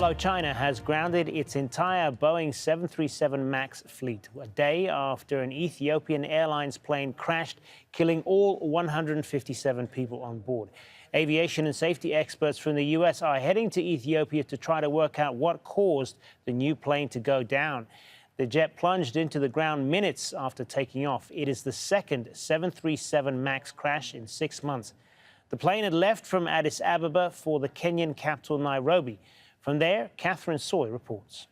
Hello, China has grounded its entire Boeing 737 MAX fleet a day after an Ethiopian Airlines plane crashed, killing all 157 people on board. Aviation and safety experts from the U.S. are heading to Ethiopia to try to work out what caused the new plane to go down. The jet plunged into the ground minutes after taking off. It is the second 737 MAX crash in 6 months. The plane had left from Addis Ababa for the Kenyan capital, Nairobi. From there, Catherine Soy reports.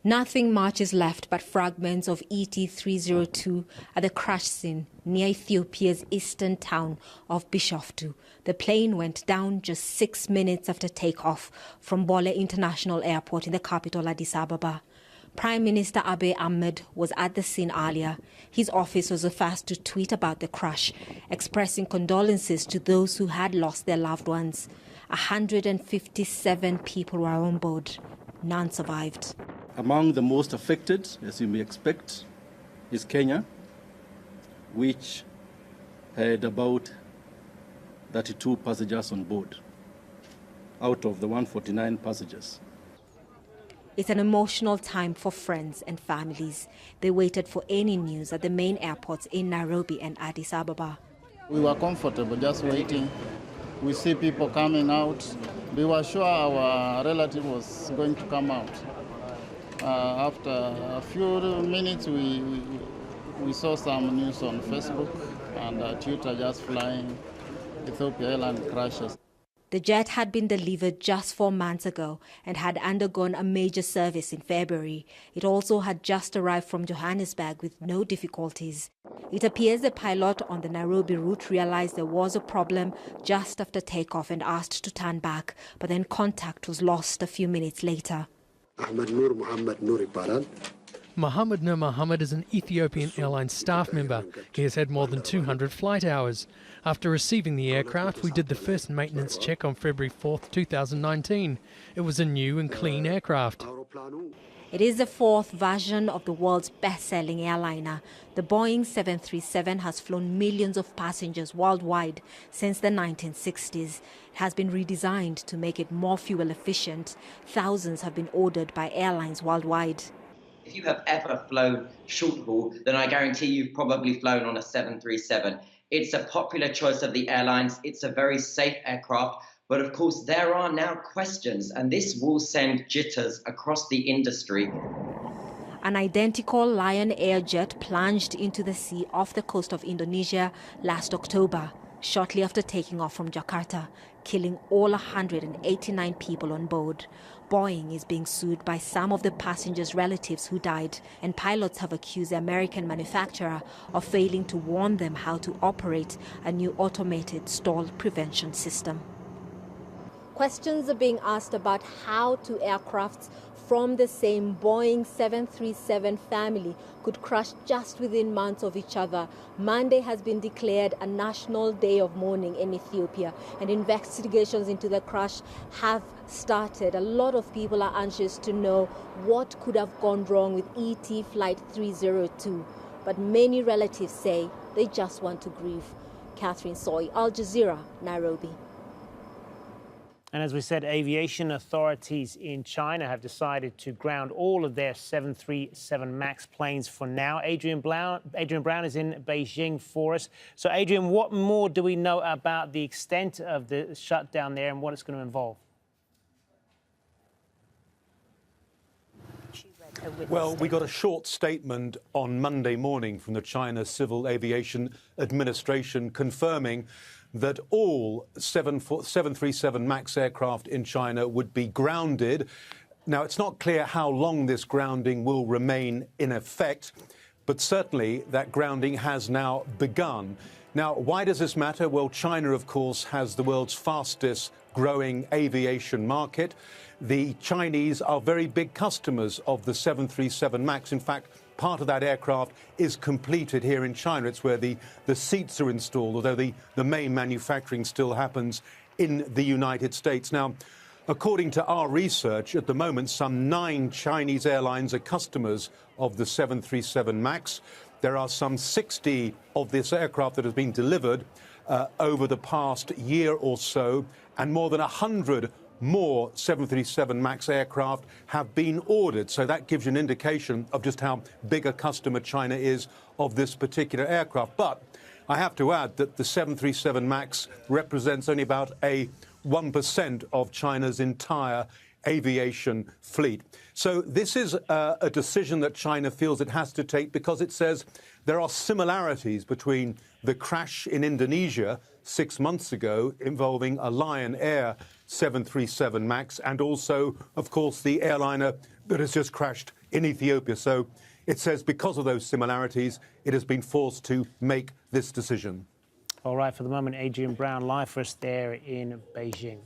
Nothing much is left but fragments of ET-302 at the crash scene near Ethiopia's eastern town of Bishoftu. The plane went down just 6 minutes after takeoff from Bole International Airport in the capital, Addis Ababa. Prime Minister Abiy Ahmed was at the scene earlier. His office was the first to tweet about the crash, expressing condolences to those who had lost their loved ones. 157 people were on board. None survived. Among the most affected, as you may expect, is Kenya, which had about 32 passengers on board out of the 149 passengers. It's an emotional time for friends and families. They waited for any news at the main airports in Nairobi and Addis Ababa. We were comfortable just waiting. We see people coming out. We were sure our relative was going to come out. After a few minutes, we saw some news on Facebook and Twitter just flying Ethiopia Airlines crashes. The jet had been delivered just 4 months ago and had undergone a major service in February. It also had just arrived from Johannesburg with no difficulties. It appears the pilot on the Nairobi route realized there was a problem just after takeoff and asked to turn back, but then contact was lost a few minutes later. Mohammed Nur Mohammed is an Ethiopian Airlines staff member. He has had more than 200 flight hours. After receiving the aircraft, we did the first maintenance check on February 4th, 2019. It was a new and clean aircraft. It is the fourth version of the world's best-selling airliner. The Boeing 737 has flown millions of passengers worldwide since the 1960s. It has been redesigned to make it more fuel efficient. Thousands have been ordered by airlines worldwide. If you have ever flown short haul, then I guarantee you've probably flown on a 737. It's a popular choice of the airlines. It's a very safe aircraft. But of course, there are now questions, and this will send jitters across the industry. An identical Lion Air jet plunged into the sea off the coast of Indonesia last October, shortly after taking off from Jakarta, killing all 189 people on board. Boeing is being sued by some of the passengers' relatives who died, and pilots have accused the American manufacturer of failing to warn them how to operate a new automated stall prevention system. Questions are being asked about how two aircrafts from the same Boeing 737 family could crash just within months of each other. Monday has been declared a national day of mourning in Ethiopia, and investigations into the crash have started. A lot of people are anxious to know what could have gone wrong with ET Flight 302, but many relatives say they just want to grieve. Catherine Soy, Al Jazeera, Nairobi. And as we said, aviation authorities in China have decided to ground all of their 737 MAX planes for now. Adrian Brown is in Beijing for us. So, Adrian, what more do we know about the extent of the shutdown there and what it's going to involve? Well, we got a short statement on Monday morning from the China Civil Aviation Administration confirming that all 737 MAX aircraft in China would be grounded. Now, it's not clear how long this grounding will remain in effect, but certainly that grounding has now begun. Now, why does this matter? Well, China, of course, has the world's fastest growing aviation market. The Chinese are very big customers of the 737 MAX. In fact, part of that aircraft is completed here in China. It's where the seats are installed, although the main manufacturing still happens in the United States. Now, according to our research, at the moment, some 9 Chinese airlines are customers of the 737 MAX. There are some 60 of this aircraft that has been delivered over the past year or so, and more than 100 more 737 MAX aircraft have been ordered. So that gives you an indication of just how big a customer China is of this particular aircraft. But I have to add that the 737 MAX represents only about a 1% of China's entire aviation fleet. So this is a decision that China feels it has to take because it says there are similarities between the crash in Indonesia 6 months ago involving a Lion Air 737 MAX and also, of course, the airliner that has just crashed in Ethiopia. So it says because of those similarities, it has been forced to make this decision. All right, for the moment, Adrian Brown live for us there in Beijing.